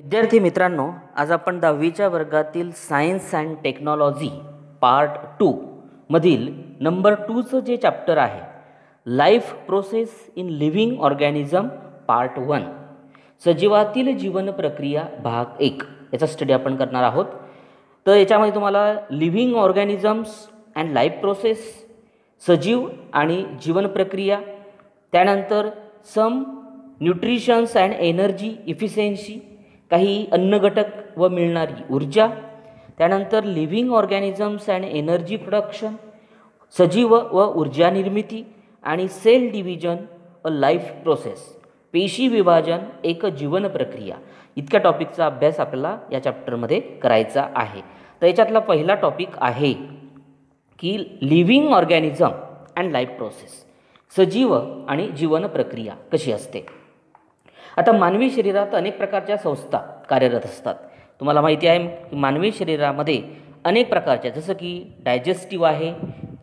विद्यार्थी मित्रांनो, आज आपण 10वीच्या वर्गातील सायन्स अँड टेक्नॉलॉजी पार्ट 2 मधील नंबर 2चं जे चॅप्टर आहे, life process in living organism part 1, सजीवातील जीवन प्रक्रिया भाग 1 याचा स्टडी आपण करणार आहोत. तर याच्यामध्ये तुम्हाला living organisms and life process, सजीव आणि जीवन प्रक्रिया, त्यानंतर some nutritions and energy efficiency, काही अन्न घटक व मिळणारी ऊर्जा, त्यानंतर living organisms and energy production, सजीव व ऊर्जा निर्मिती, आणि cell division a life process, पेशी विभाजन एक जीवन प्रक्रिया, इतक्या टॉपिकचा अभ्यास आपल्याला या चॅप्टरमध्ये करायचा आहे. तर याच्यातला पहिला टॉपिक आहे की living organism and life process, सजीव आणि जीवन प्रक्रिया कशी असते. आता मानवी शरीरात अनेक प्रकारच्या संस्था कार्यरत असतात. तुम्हाला माहिती आहे की मानवी शरीरामध्ये अनेक प्रकारच्या, जसं की डायजेस्टिव्ह आहे,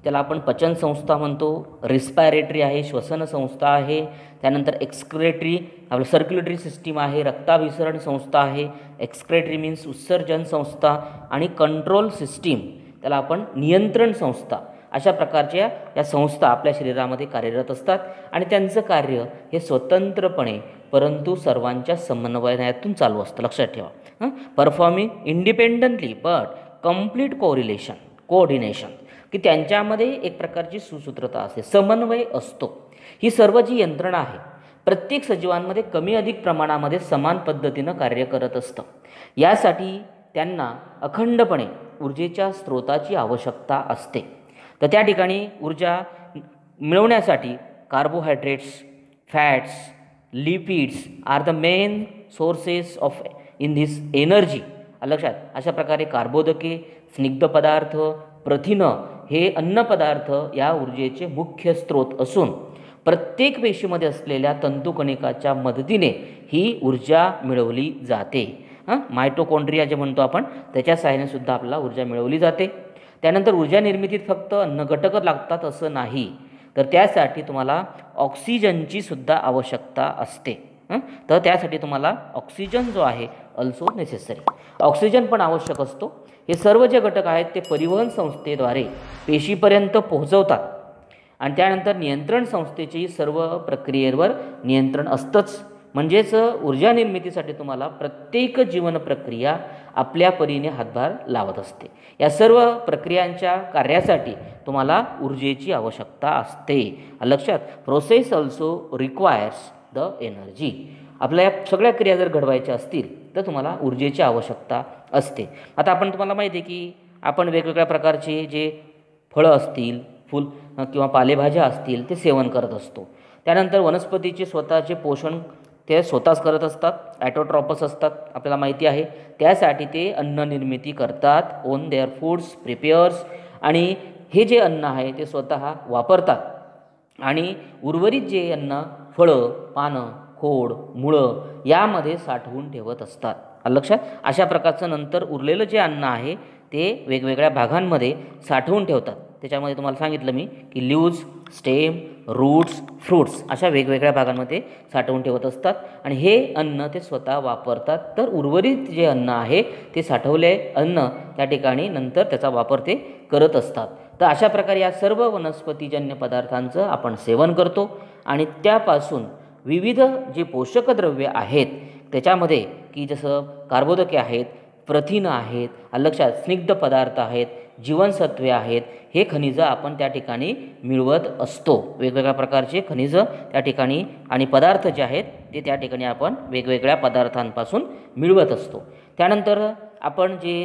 त्याला आपण पचन संस्था म्हणतो, रिस्पायरेटरी आहे, श्वसन संस्था आहे, त्यानंतर एक्सक्रेटरी आपलं सर्क्युलेटरी सिस्टीम आहे, रक्ताभिसरण संस्था आहे, एक्सक्रेटरी मीन्स उत्सर्जन संस्था, आणि कंट्रोल सिस्टीम त्याला आपण नियंत्रण संस्था, अशा प्रकारच्या या संस्था आपल्या शरीरामध्ये कार्यरत असतात. आणि त्यांचं कार्य हे स्वतंत्रपणे परंतु सर्वांच्या समन्वयातून चालू असतं. लक्षात ठेवा, performing independently but complete coordination, की त्यांच्यामध्ये एक प्रकारची सुसूत्रता असते, समन्वय असतो. ही सर्व जी यंत्रणा आहे प्रत्येक सजीवांमध्ये कमी अधिक प्रमाणामध्ये समान पद्धतीनं कार्य करत असतं. यासाठी त्यांना अखंडपणे ऊर्जेच्या स्रोताची आवश्यकता असते. तर त्या ठिकाणी ऊर्जा मिळवण्यासाठी carbohydrates, fats, lipids are the main sources of in this energy. लक्षात, अशा प्रकारे कार्बोदके, स्निग्ध पदार्थ, प्रथिनं हे अन्नपदार्थ या ऊर्जेचे मुख्य स्रोत असून प्रत्येक पेशीमध्ये असलेल्या तंतुकणिकाच्या मदतीने ही ऊर्जा मिळवली जाते. मायटोकॉन्ड्रिया जे म्हणतो आपण, त्याच्या सहाय्याने सुद्धा आपल्याला ऊर्जा मिळवली जाते. त्यानंतर ऊर्जा निर्मितीत फक्त अन्न घटकच लागतात असं नाही, तर त्यासाठी तुम्हाला ऑक्सिजनची सुद्धा आवश्यकता असते. तर त्यासाठी तुम्हाला ऑक्सिजन जो आहे अल्सो नेसेसरी, ऑक्सिजन पण आवश्यक असतो. हे सर्व जे घटक आहेत ते परिवहन संस्थेद्वारे पेशीपर्यंत पोहोचवतात आणि त्यानंतर नियंत्रण संस्थेची सर्व प्रक्रियेवर नियंत्रण असतंच. म्हणजेच ऊर्जा निर्मितीसाठी तुम्हाला प्रत्येक जीवन प्रक्रिया आपल्या परीने हातभार लावत असते. या सर्व प्रक्रियांच्या कार्यासाठी तुम्हाला ऊर्जेची आवश्यकता असते. लक्षात, process also requires the energy. आपल्या सगळ्या क्रिया जर घडवायच्या असतील तर तुम्हाला ऊर्जेची आवश्यकता असते. आता तुम्हाला माहिती आहे की आपण वेगवेगळ्या प्रकारचे जे फळं असतील, फूल किंवा पालेभाज्या असतील ते सेवन करत असतो. त्यानंतर वनस्पतीचे स्वतःचे पोषण ते स्वतःच करत असतात, ॲटोट्रॉपस असतात, आपल्याला माहिती आहे. त्यासाठी ते अन्न निर्मिती करतात, ओन देअर फूड्स प्रिपेअर्स, आणि हे जे अन्न आहे ते स्वतः वापरतात आणि उर्वरित जे अन्न फळं, पानं, खोड, मुळं यामध्ये साठवून ठेवत असतात. लक्षात, अशा प्रकारचं नंतर उरलेलं जे अन्न आहे ते वेगवेगळ्या भागांमध्ये साठवून ठेवतात. त्याच्यामध्ये तुम्हाला सांगितलं मी की लीव्ज, स्टेम, रूट्स, फ्रूट्स अशा वेगवेगळ्या भागांमध्ये साठवून ठेवत असतात आणि हे अन्न ते स्वतः वापरतात. तर उर्वरित जे अन्न आहे ते साठवले अन्न त्या ठिकाणी नंतर त्याचा वापर ते करत असतात. तर अशा प्रकारे या सर्व वनस्पतीजन्य पदार्थांचं आपण सेवन करतो आणि त्यापासून विविध जे पोषक द्रव्ये आहेत त्याच्यामध्ये की जसं कार्बोदके आहेत, प्रथिनं आहेत, लक्षात, स्निग्ध पदार्थ आहेत, जीवनसत्वे आहेत, हे खनिजं आपण त्या ठिकाणी मिळवत असतो. वेगवेगळ्या प्रकारचे खनिजं त्या ठिकाणी आणि पदार्थ जे आहेत ते त्या ठिकाणी आपण वेगवेगळ्या पदार्थांपासून मिळवत असतो. त्यानंतर आपण जे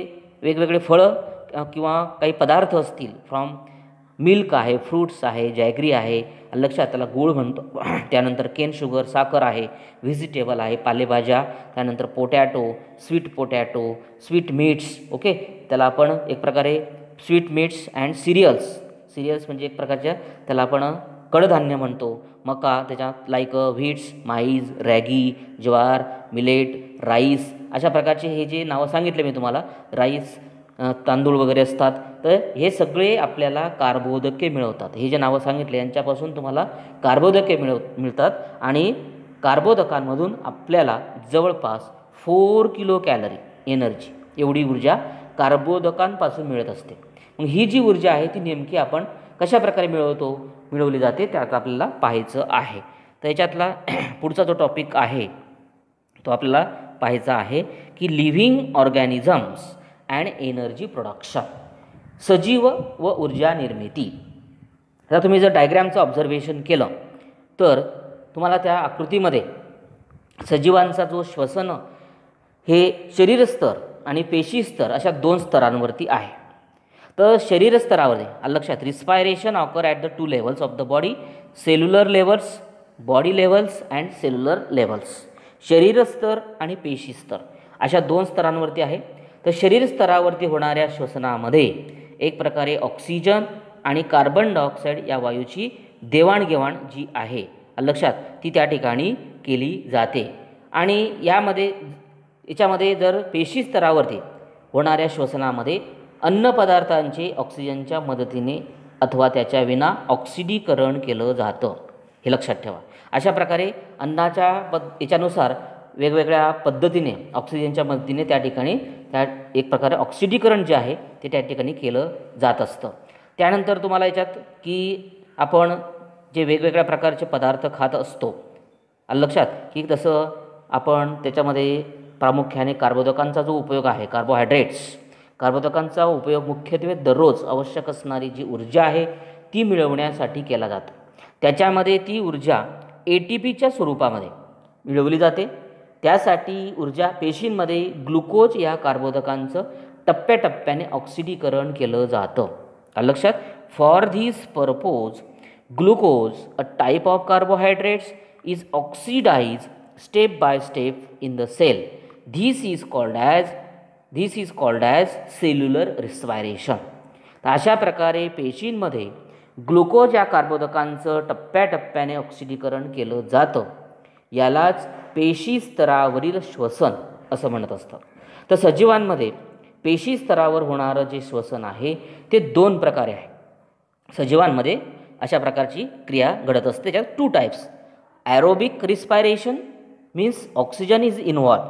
वेगवेगळे फळं किंवा काही पदार्थ असतील, फ्रॉम मिल्क आहे, फ्रूट्स आहे, जॅगरी आहे, लक्षात, त्याला गूळ म्हणतो. त्यानंतर केन शुगर, साखर आहे, व्हेजिटेबल आहे, पालेभाज्या, त्यानंतर पोटॅटो, स्वीट मीट्स, ओके, त्याला आपण एक प्रकारे स्वीट मीट्स अँड सिरियल्स म्हणजे एक प्रकारच्या त्याला आपण कडधान्य म्हणतो. मका, त्याच्यात लाईक व्हीट्स, माईज, रॅगी, ज्वार, मिलेट, राईस, अशा प्रकारचे हे जे नावं सांगितले मी तुम्हाला, राईस, तांदूळ वगैरे असतात. तर हे सगळे आपल्याला कार्बोदके मिळवतात. हे जे नावं सांगितले यांच्यापासून तुम्हाला कार्बोदके मिळतात आणि कार्बोदकांमधून आपल्याला जवळपास 4 किलो कॅलरी एनर्जी एवढी ऊर्जा कार्बोदकांपासून मिळत असते. मग ही जी ऊर्जा आहे ती नेमकी आपण कशा प्रकारे मिळवली जाते त्यात आपल्याला पाहायचं आहे. तर याच्यातला पुढचा जो टॉपिक आहे तो आपल्याला पाहायचा आहे की living organisms and energy production, सजीव व ऊर्जा निर्मिती. आता तुम्ही जर डायग्रॅमचं ऑब्झर्वेशन केलं तर तुम्हाला त्या आकृतीमध्ये सजीवांचा जो श्वसन हे शरीर स्तर आणि पेशी स्तर अशा 2 स्तरांवरती आहे. तर शरीर स्तरावर लक्षात respiration occur at the 2 levels of the body, cellular levels, body levels and cellular levels. शरीर स्तर आणि पेशी स्तर अशा 2 स्तरांवरती आहे. तर शरीर स्तरावरती होणाऱ्या श्वसनामध्ये एक प्रकारे ऑक्सिजन आणि कार्बन डायऑक्साईड या वायूची देवाणघेवाण जी आहे लक्षात ती त्या ठिकाणी केली जाते. आणि याच्यामध्ये जर पेशी स्तरावरती होणाऱ्या श्वसनामध्ये अन्न पदार्थांचे ऑक्सिजनच्या मदतीने अथवा त्याच्या विना ऑक्सिडीकरण केलं जातं, हे लक्षात ठेवा. अशा प्रकारे अन्नाच्या याच्यानुसार वेगवेगळ्या पद्धतीने ऑक्सिजनच्या मदतीने त्या ठिकाणी एक प्रकारे ऑक्सिडीकरण जे आहे ते त्या ठिकाणी केलं जात असतं. त्यानंतर तुम्हाला याच्यात की आपण जे वेगवेगळ्या प्रकारचे पदार्थ खात असतो लक्षात की तसं आपण त्याच्यामध्ये प्रामुख्याने कार्बोदकांचा जो उपयोग आहे, कार्बोदकांचा उपयोग मुख्यत्वे दररोज आवश्यक असणारी जी ऊर्जा आहे ती मिळवण्यासाठी केला जातो. त्याच्यामध्ये ती ऊर्जा ATPच्या स्वरूपामध्ये मिळवली जाते. त्यासाठी ऊर्जा पेशींमध्ये ग्लुकोज या कार्बोदकांचं टप्प्याटप्प्याने ऑक्सिडीकरण केलं जातं लक्षात. For this purpose glucose, a type of carbohydrates, is oxidize step by step in the cell. This is called as cellular respiration. तर अशा प्रकारे पेशींमध्ये ग्लुकोज या कार्बोदकांचं टप्प्याटप्प्याने ऑक्सिडीकरण केलं जातं. यालाच पेशी स्तरावरील श्वसन असं म्हणत असतं. तर सजीवांमध्ये पेशी स्तरावर होणारं जे श्वसन आहे ते 2 प्रकारे आहे. सजीवांमध्ये अशा प्रकारची क्रिया घडत असते. त्याच्यात 2 types. Aerobic respiration means oxygen is involve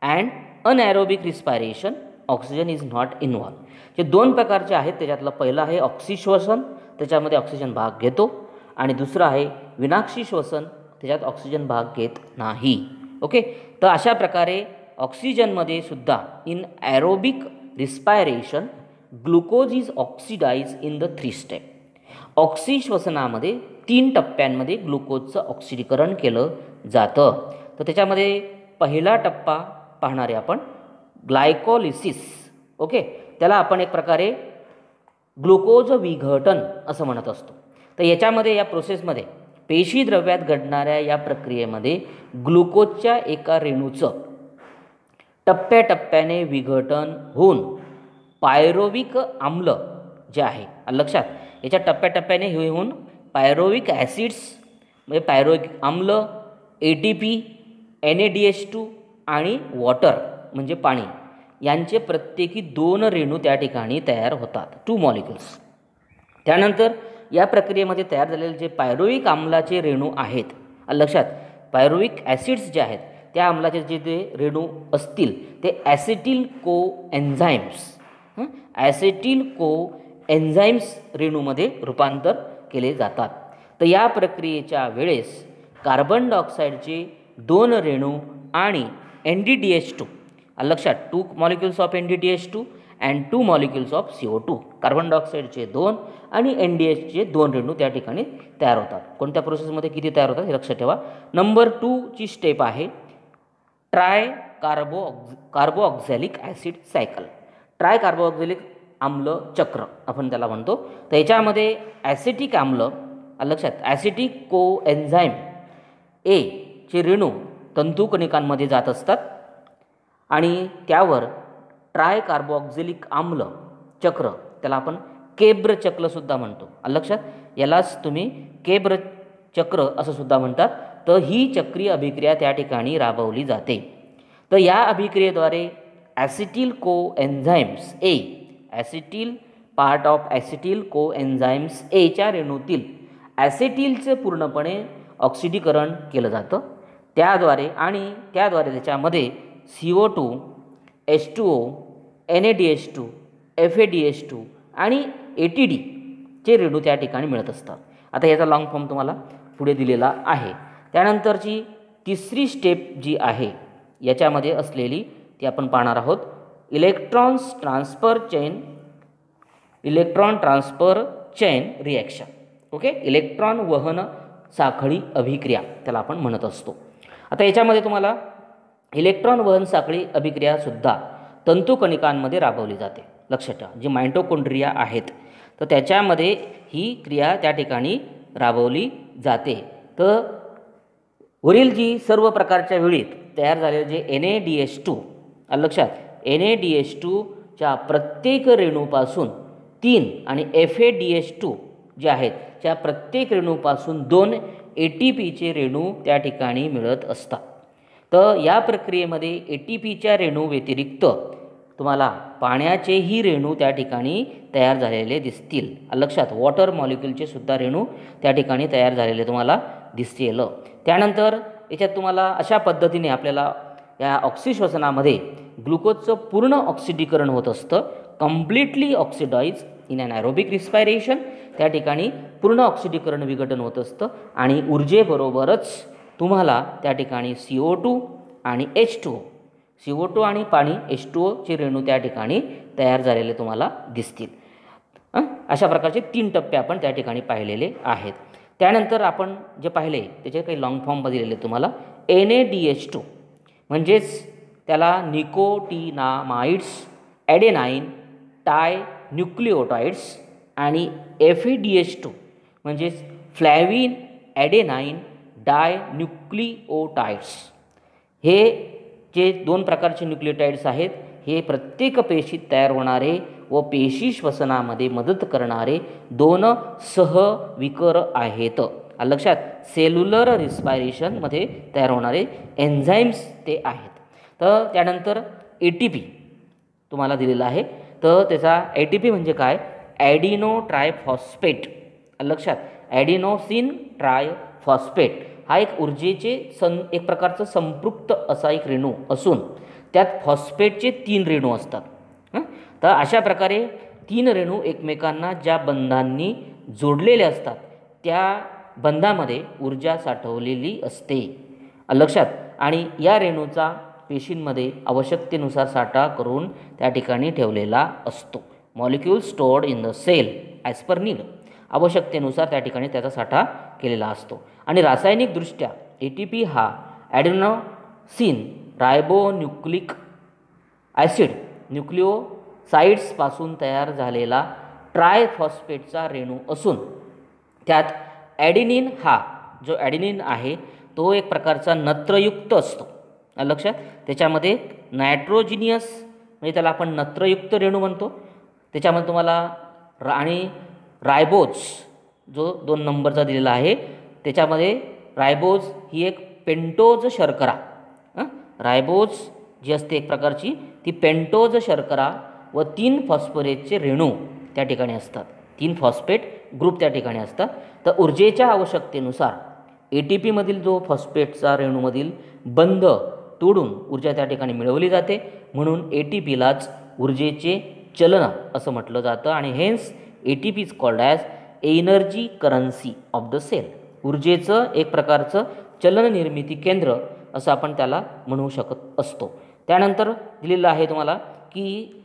and anaerobic respiration oxygen is not involve. जे 2 प्रकारचे आहेत त्याच्यातलं पहिलं आहे ऑक्सिश्वसन, त्याच्यामध्ये ऑक्सिजन भाग घेतो, आणि दुसरं आहे विनाक्षी श्वसन, त्याच्यात ऑक्सिजन भाग घेत नाही. ओके. तर अशा प्रकारे ऑक्सिजनमध्ये सुद्धा in aerobic respiration glucose is oxidise in the 3 step. ऑक्सिश्वसनामध्ये 3 टप्प्यांमध्ये ग्लुकोजचं ऑक्सिडीकरण केलं जातं. तर त्याच्यामध्ये पहिला टप्पा पाहणारे आपण ग्लायकोलिसिस. ओके. त्याला आपण एक प्रकारे ग्लुकोज विघटन असं म्हणत असतो. तर याच्यामध्ये या प्रोसेसमध्ये पेशी द्रव्यात घडणाऱ्या या प्रक्रियेमध्ये ग्लुकोजच्या एका रेणूचं टप्प्याटप्प्याने विघटन होऊन पायरोविक आम्ल जे आहे लक्षात याच्या टप्प्याटप्प्याने हे होऊन पायरोविक ॲसिड्स म्हणजे पायरोविक आम्ल, ATP, NADH2 आणि वॉटर म्हणजे पाणी यांचे प्रत्येकी 2 रेणू त्या ठिकाणी तयार होतात, 2 मॉलिक्युल्स. त्यानंतर या प्रक्रियेमध्ये तयार झालेले जे पायरोविक आम्लाचे रेणू आहेत लक्षात, पायरोविक ॲसिड्स जे आहेत त्या आम्लाचे जे रेणू असतील ते ॲसिटिल कोएन्झाईम्स रेणूमध्ये रूपांतर केले जातात. तर या प्रक्रियेच्या वेळेस कार्बन डायऑक्साईडचे 2 रेणू आणि NDDH2 लक्षात 2 molecules of NDDH2 and 2 molecules of CO2, carbon डायऑक्साईडचे 2 आणि NDHचे 2 रेणू त्या ठिकाणी तयार होतात. कोणत्या प्रोसेसमध्ये किती तयार होतात हे लक्षात ठेवा. नंबर 2 ची स्टेप आहे ट्राय कार्बोऑक्झॅलिक ॲसिड सायकल. ट्राय कार्बोऑक्झॅलिक आम्ल चक्र आपण त्याला म्हणतो. तर याच्यामध्ये ॲसिटिक आम्ल लक्षात ॲसिटिक कोएन्झाईम A चे रेणू तंतुकणिकांमध्ये जात असतात आणि त्यावर ट्राय कार्बोऑक्झॅलिक आम्ल चक्र त्याला आपण केब्र चक्रसुद्धा म्हणतो लक्षात. यालाच तुम्ही केब्र चक्र असं सुद्धा म्हणतात. तर ही चक्रीय अभिक्रिया त्या ठिकाणी राबवली जाते. तर या अभिक्रियेद्वारे acetyl कोएन्झाईम्स A, acetyl part of acetyl कोएन्झाईम्स A च्या रेणूतील ॲसिटिलचे पूर्णपणे ऑक्सिडीकरण केलं जातं त्याद्वारे त्याच्यामध्ये CO2, H2O, NADH2, FADH2 आणि ATD चे रेणू त्या ठिकाणी मिळत असतात. आता याचा लॉंग फॉर्म तुम्हाला पुढे दिलेला आहे. त्यानंतरची तिसरी स्टेप जी आहे याच्यामध्ये असलेली ती आपण पाहणार आहोत. Electron transfer chain reaction. Okay, electron वहन साखळी अभिक्रिया त्याला आपण म्हणत असतो. आता याच्यामध्ये तुम्हाला इलेक्ट्रॉन वहन साखळी अभिक्रियासुद्धा तंतुकणिकांमध्ये राबवली जाते. लक्षात ठेवा, जी मायटोकॉन्ड्रिया आहेत तर त्याच्यामध्ये ही क्रिया त्या ठिकाणी राबवली जाते. तर वरील जी सर्व प्रकारच्या वेळीत तयार झालेले जे NADH2 लक्षात, NADH2च्या प्रत्येक रेणूपासून 3 आणि FADH2 जे आहेत त्या प्रत्येक रेणूपासून 2 ATPचे रेणू त्या ठिकाणी मिळत असतात. तर या प्रक्रियेमध्ये ATPच्या रेणू व्यतिरिक्त तुम्हाला पाण्याचेही रेणू त्या ठिकाणी तयार झालेले दिसतील. लक्षात, वॉटर मॉलिक्युलचे सुद्धा रेणू त्या ठिकाणी तयार झालेले तुम्हाला दिसतील. त्यानंतर याच्यात तुम्हाला अशा पद्धतीने आपल्याला या ऑक्सिश्वसनामध्ये ग्लुकोजचं पूर्ण ऑक्सिडीकरण होत असतं. Completely oxidize in an aerobic respiration. त्या ठिकाणी पूर्ण ऑक्सिडीकरण विघटन होत असतं आणि ऊर्जेबरोबरच तुम्हाला त्या ठिकाणी CO2 आणि H2O, CO2 आणि पाणी H2O चे रेणू त्या ठिकाणी तयार झालेले तुम्हाला दिसतील. अशा प्रकारचे 3 टप्पे आपण त्या ठिकाणी पाहिलेले आहेत. त्यानंतर आपण जे पाहिले त्याचे काही लॉंग फॉर्ममध्ये दिलेले तुम्हाला. NADH2 म्हणजेच त्याला निकोटिनामाइड्स, ॲडेनाईन टायन्यूक्लिओटाइड्स आणि FADH2 म्हणजेच फ्लॅविन ॲडेनाईन डायन्यूक्लिओटाइड्स. हे जे 2 प्रकारचे न्यूक्लिओटाइड्स आहेत हे प्रत्येक पेशीत तयार होणारे व पेशी श्वसनामध्ये मदत करणारे 2 सहविकर आहेत. लक्षात, सेल्युलर रिस्पायरेशनमध्ये तयार होणारे एन्झाईम्स ते आहेत. तर त्यानंतर ATP तुम्हाला दिलेला आहे. तर त्याचा ATP म्हणजे काय, ॲडिनो ट्रायफॉस्फेट. लक्षात, ॲडिनोसिन ट्रायफॉस्फेट हा एक ऊर्जेचे एक प्रकारचं संपृक्त असा एक रेणू असून त्यात फॉस्फेटचे 3 रेणू असतात. तर अशा प्रकारे 3 रेणू एकमेकांना ज्या बंधांनी जोडलेले असतात त्या बंधामध्ये ऊर्जा साठवलेली असते. लक्षात, आणि या रेणूचा पेशींमध्ये आवश्यकतेनुसार साठा करून त्या ठिकाणी ठेवलेला असतो. Molecule stored in the cell as per need. आवश्यकतेनुसार त्या ठिकाणी त्याचा साठा केलेला असतो. आणि रासायनिकदृष्ट्या ATP हा ॲडेनोसिन रायबोन्यूक्लिक ॲसिड न्यूक्लिओसाइड्सपासून तयार झालेला ट्रायफॉस्फेटचा रेणू असून त्यात ॲडेनिन हा जो ॲडेनिन आहे तो एक प्रकारचा नत्रयुक्त असतो. लक्षात, त्याच्यामध्ये नायट्रोजिनियस म्हणजे त्याला आपण नत्रयुक्त रेणू म्हणतो. त्याच्यामध्ये तुम्हाला आणि रायबोज जो 2 नंबरचा दिलेला आहे त्याच्यामध्ये रायबोज ही एक पेंटोज शर्करा. रायबोज जी असते एक प्रकारची ती पेंटोज शर्करा व 3 फॉस्फरेटचे रेणू त्या ठिकाणी असतात. 3 फॉस्फेट ग्रुप त्या ठिकाणी असतात. तर ऊर्जेच्या आवश्यकतेनुसार ATPमधील जो फॉस्फेटचा रेणूमधील बंध तोडून ऊर्जा त्या ठिकाणी मिळवली जाते. म्हणून ATPलाच ऊर्जेचे चलन असं म्हटलं जातं आणि hence ATP is called as energy currency of the cell. ऊर्जेचं एक प्रकारचं चलन निर्मिती केंद्र असं आपण त्याला म्हणू शकत असतो. त्यानंतर दिलेलं आहे तुम्हाला की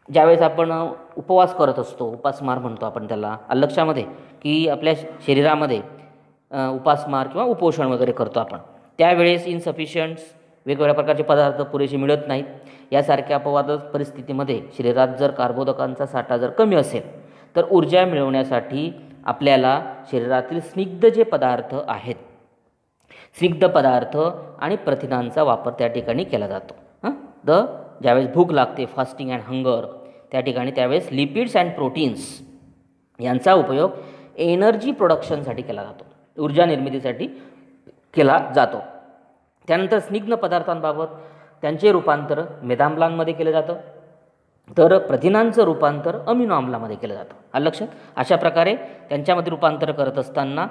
ज्यावेळेस आपण उपवास करत असतो, उपासमार म्हणतो आपण त्याला, लक्षामध्ये की आपल्या शरीरामध्ये उपासमार किंवा उपोषण वगैरे करतो आपण, त्यावेळेस इनसफिशियंट्स वेगवेगळ्या प्रकारचे पदार्थ पुरेसे मिळत नाहीत. यासारख्या अपवाद परिस्थितीमध्ये शरीरात जर कार्बोदकांचा साठा जर कमी असेल तर ऊर्जा मिळवण्यासाठी आपल्याला शरीरातील स्निग्ध जे पदार्थ आहेत, स्निग्ध पदार्थ आणि प्रथिनांचा वापर त्या ठिकाणी केला जातो. ज्यावेळेस भूक लागते, फास्टिंग अँड हंगर, त्या ठिकाणी त्यावेळेस लिपिड्स अँड प्रोटीन्स यांचा उपयोग एनर्जी प्रोडक्शनसाठी केला जातो, ऊर्जा निर्मितीसाठी केला जातो. त्यानंतर स्निग्ध पदार्थांबाबत त्यांचे रूपांतर मेदाम्लांमध्ये केलं जातं, तर प्रथिनांचं रूपांतर अमिनो आम्लामध्ये केलं जातं. लक्षात, अशा प्रकारे त्यांच्यामध्ये रूपांतर करत असताना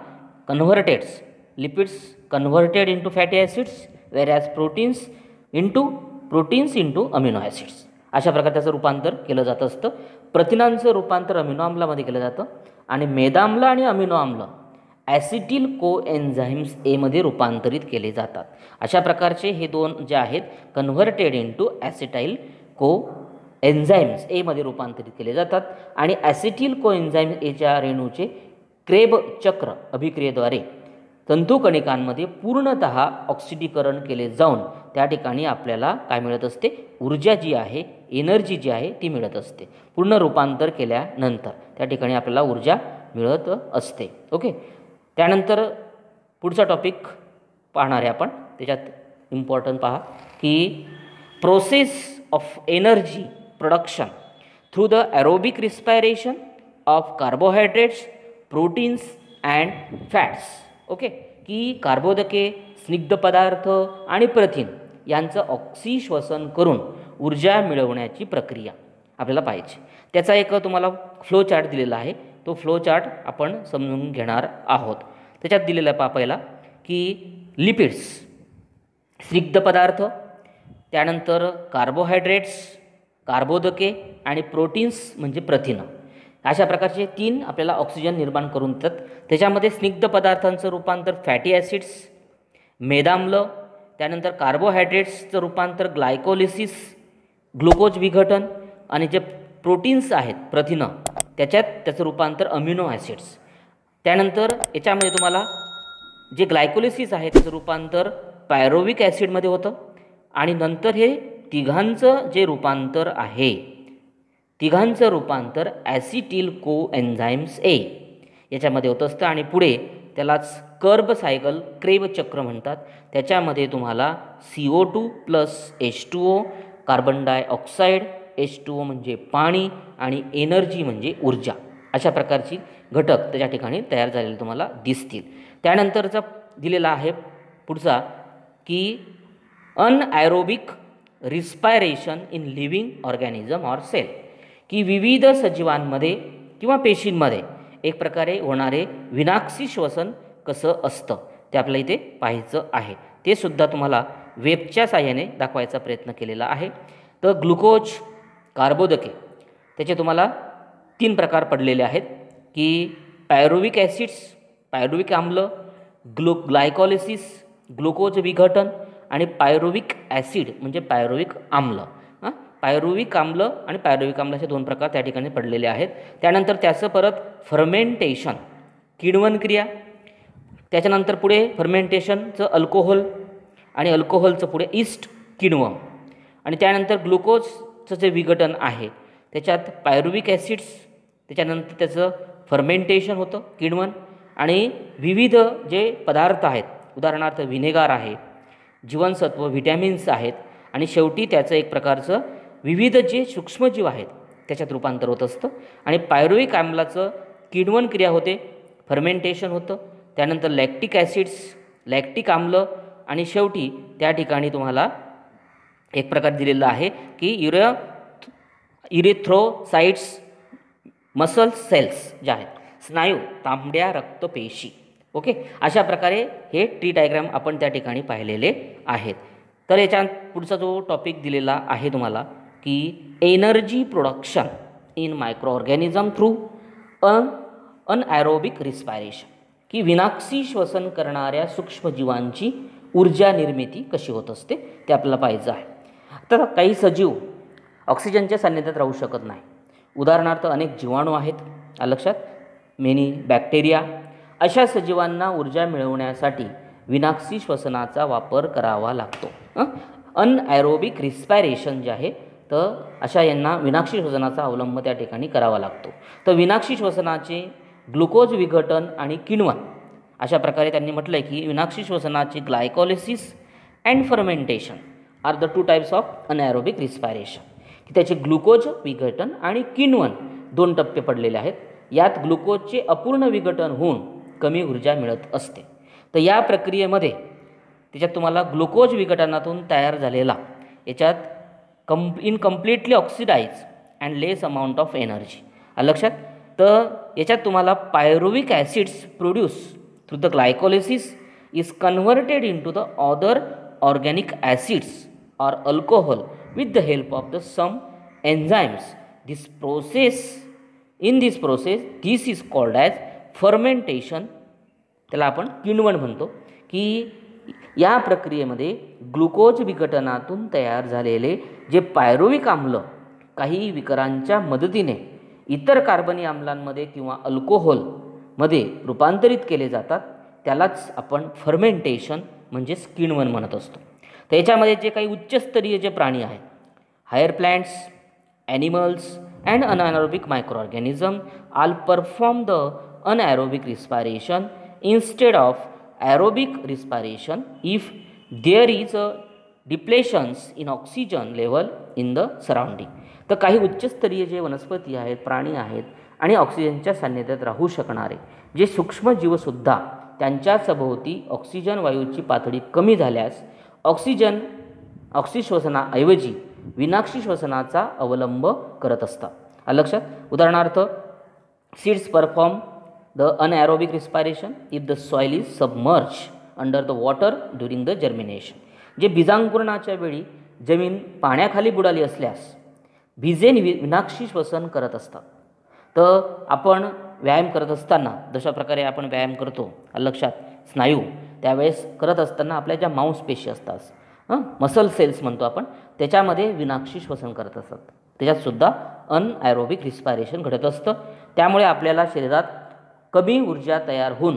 converts lipids converted into fatty acids, whereas proteins into proteins into amino acids. अशा प्रकारे त्याचं रूपांतर केलं जात असतं. प्रथिनांचं रूपांतर अमिनो आम्लामध्ये केलं जातं आणि मेदाम्ल आणि अमिनो आम्ल ॲसिटिल कोएन्झाईम्स एमध्ये रूपांतरित केले जातात. अशा प्रकारचे हे दोन जे आहेत कन्व्हर्टेड इंटू ॲसिटाईल कोएन्झाईम्स एमध्ये रूपांतरित केले जातात आणि ॲसिटिल कोएन्झाईम एच्या रेणूचे क्रेब चक्र अभिक्रियेद्वारे तंतुकणिकांमध्ये पूर्णतः ऑक्सिडीकरण केले जाऊन त्या ठिकाणी आपल्याला काय मिळत असते, ऊर्जा जी आहे, एनर्जी जी आहे ती मिळत असते. पूर्ण रूपांतर केल्यानंतर त्या ठिकाणी आपल्याला ऊर्जा मिळत असते. ओके. त्यानंतर पुढचा टॉपिक पाहणार आहे आपण. त्याच्यात इम्पॉर्टंट पहा की process of energy production through the aerobic respiration of carbohydrates, proteins and fats. Okay. की कार्बोदके, स्निग्ध पदार्थ आणि प्रथिन यांचं ऑक्सिश्वसन करून ऊर्जा मिळवण्याची प्रक्रिया आपल्याला पाहिजे. त्याचा एक तुम्हाला फ्लो चार्ट दिलेला आहे. तो फ्लो चार्ट आपण समजून घेणार आहोत. त्याच्यात दिलेला आहे पहिला की लिपिड्स स्निग्ध पदार्थ, त्यानंतर कार्बोहायड्रेट्स कार्बोदके आणि प्रोटीन्स म्हणजे प्रथिनं, अशा प्रकारचे 3 आपल्याला ऑक्सिजन निर्माण करून देतात. त्याच्यामध्ये स्निग्ध पदार्थांचं रूपांतर फॅटी ॲसिड्स, मेदाम्ल, त्यानंतर कार्बोहायड्रेट्सचं रूपांतर ग्लायकोलिसिस, ग्लुकोज विघटन आणि जे प्रोटीन्स आहेत प्रथिनं त्याचं रूपांतर अमिनो ॲसिड्स. त्यानंतर याच्यामध्ये तुम्हाला जे ग्लायकोलिसिस आहे त्याचं रूपांतर पायरोविक ॲसिडमध्ये होतं आणि नंतर हे तिघांचं जे रूपांतर आहे तिघांचं रूपांतर ॲसिटिल कोएन्झाईम्स ए याच्यामध्ये होत असतं आणि पुढे त्यालाच कर्ब सायकल क्रेब चक्र म्हणतात. त्याच्यामध्ये तुम्हाला CO2 plus H2O, carbon dioxide, H2O म्हणजे पाणी आणि एनर्जी म्हणजे ऊर्जा, अशा प्रकारची घटक त्याच्या ठिकाणी तयार झालेले तुम्हाला दिसतील. त्यानंतरचा दिलेला आहे पुढचा की anaerobic respiration in living organism or cell, की विविध सजीवांमध्ये किंवा पेशींमध्ये एक प्रकारे होणारे विनाक्षी श्वसन कसं असतं ते आपल्याला इथे पाहायचं आहे. ते सुद्धा तुम्हाला वेबच्या साहाय्याने दाखवायचा प्रयत्न केलेला आहे. तर ग्लुकोज, कार्बोदके त्याचे तुम्हाला 3 प्रकार पडलेले आहेत की पायरुविक ॲसिड्स, पायरुविक आम्ल, ग्लायकोलिसिस, ग्लुकोज विघटन आणि पायरुविक ॲसिड म्हणजे पायरुविक आम्ल. पायरुविक आम्ल आणि पायरुविक आम्लाचे 2 प्रकार त्या ठिकाणी पडलेले आहेत. त्यानंतर त्याचं परत फर्मेंटेशन किण्वन क्रिया, त्याच्यानंतर पुढे फर्मेंटेशनचं अल्कोहोल आणि अल्कोहोलचं पुढे ईस्ट किण्वन आणि त्यानंतर ग्लुकोजचं जे विघटन आहे त्याच्यात पायरुविक ॲसिड्स, त्याच्यानंतर त्याचं फर्मेंटेशन होतं किण्वन आणि विविध जे पदार्थ आहेत उदाहरणार्थ व्हिनेगार आहे, जीवनसत्व व्हिटॅमिन्स आहेत आणि शेवटी त्याचं एक प्रकारचं विविध जे सूक्ष्मजीव आहेत त्याच्यात रूपांतर होत असतं. आणि पायरुविक आम्लाचं किण्वन क्रिया होते, फर्मेंटेशन होतं, त्यानंतर लॅक्टिक ॲसिड्स, लॅक्टिक आम्ल आणि शेवटी त्या ठिकाणी तुम्हाला एक प्रकार दिलेला आहे की इरिथ्रोसाइट्स मसल सेल्स ज्या आहेत स्नायू तांबड्या रक्तपेशी. ओके. अशा प्रकारे हे ट्री डायग्राम आपण त्या ठिकाणी पाहिलेले आहेत. तर याच्या पुढचा जो टॉपिक दिलेला आहे तुम्हाला की energy production in microorganism through anaerobic respiration, की विनाक्षी श्वसन करणाऱ्या सूक्ष्मजीवांची ऊर्जा निर्मिती कशी होत असते ते आपल्याला पाहायचं आहे. तर काही सजीव ऑक्सिजनच्या सान्निध्यात राहू शकत नाही. उदाहरणार्थ अनेक जीवाणू आहेत लक्षात, मेनी बॅक्टेरिया. अशा सजीवांना ऊर्जा मिळवण्यासाठी विनाक्षी श्वसनाचा वापर करावा लागतो. अनॲरोबिक रिस्पायरेशन जे आहे तर अशा यांना विनाक्षी श्वसनाचा अवलंब त्या ठिकाणी करावा लागतो. तर विनाक्षी श्वसनाचे ग्लुकोज विघटन आणि किण्वन अशा प्रकारे त्यांनी म्हटलं आहे की विनाक्षी श्वसनाचे glycolysis and fermentation are the 2 types of anaerobic respiration, की त्याचे ग्लुकोज विघटन आणि किण्वन 2 टप्पे पडलेले आहेत. यात ग्लुकोजचे अपूर्ण विघटन होऊन कमी ऊर्जा मिळत असते. तर या प्रक्रियेमध्ये त्याच्यात तुम्हाला ग्लुकोज विघटनातून तयार झालेला याच्यात incompletely oxidise and less amount of energy लक्षात. तर याच्यात तुम्हाला pyruvic acids produce through the glycolysis is converted into the other organic acids or alcohol with the help of the some enzymes. In this process this is called as fermentation. त्याला आपण किण्वन म्हणतो की या प्रक्रियेमध्ये ग्लुकोज विघटनातून तयार झालेले जे पायरुव्हिक आम्ल काही विकरांच्या मदतीने इतर कार्बनी आम्लांमध्ये किंवा अल्कोहोलमध्ये रूपांतरित केले जातात त्यालाच आपण फर्मेंटेशन म्हणजेच किण्वन म्हणत असतो. तर याच्यामध्ये जे काही उच्चस्तरीय जे प्राणी आहेत, higher plants, animals and anaerobic microorganism all perform the anaerobic respiration instead of aerobic respiration if there is a depletions in oxygen level in the surrounding. तर काही उच्चस्तरीय जे वनस्पती आहेत, प्राणी आहेत आणि ऑक्सिजनच्या सान्निध्यात राहू शकणारे जे सूक्ष्मजीवसुद्धा त्यांच्या सभोवती ऑक्सिजन वायूची पातळी कमी झाल्यास ऑक्सिश्वसनाऐवजी विनाक्षी श्वसनाचा अवलंब करत असतात. लक्षात. उदाहरणार्थ seeds perform the anaerobic respiration if the soil is submerged under the water during the germination. जे बीजांकुरणाच्या वेळी जमीन पाण्याखाली बुडाली असल्यास बीजे विनाक्षी श्वसन करत असतात. तर आपण व्यायाम करत असताना जशा प्रकारे आपण व्यायाम करतो लक्षात, स्नायू त्यावेळेस करत असताना आपल्या ज्या मांसपेशी असतात, मसल सेल्स म्हणतो आपण, त्याच्यामध्ये विनाक्षी श्वसन करत असतात. त्याच्यातसुद्धा अनएरोबिक रिस्पायरेशन घडत असतं. त्यामुळे आपल्याला शरीरात कमी ऊर्जा तयार होऊन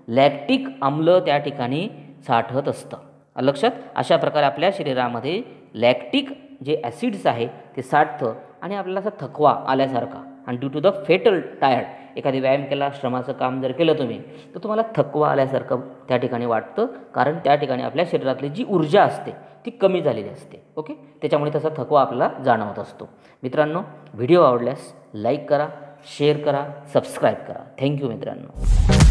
लॅक्टिक आम्ल त्या ठिकाणी साठत असतं. लक्षात. अशा प्रकारे आपल्या शरीरामध्ये लॅक्टिक जे ॲसिड्स आहे ते साठतं आणि आपल्याला असा थकवा आल्यासारखा, आणि due to the fatal tired, एखादी व्यायाम केला, श्रमाचं काम जर केलं तुम्ही तर तुम्हाला थकवा आल्यासारखं त्या ठिकाणी वाटतं, कारण त्या ठिकाणी आपल्या शरीरातली जी ऊर्जा असते ती कमी झालेली असते. ओके. त्याच्यामुळे तसा थकवा आपल्याला जाणवत असतो. मित्रांनो, व्हिडिओ आवडल्यास लाईक करा, शेअर करा, सबस्क्राईब करा. थँक्यू मित्रांनो.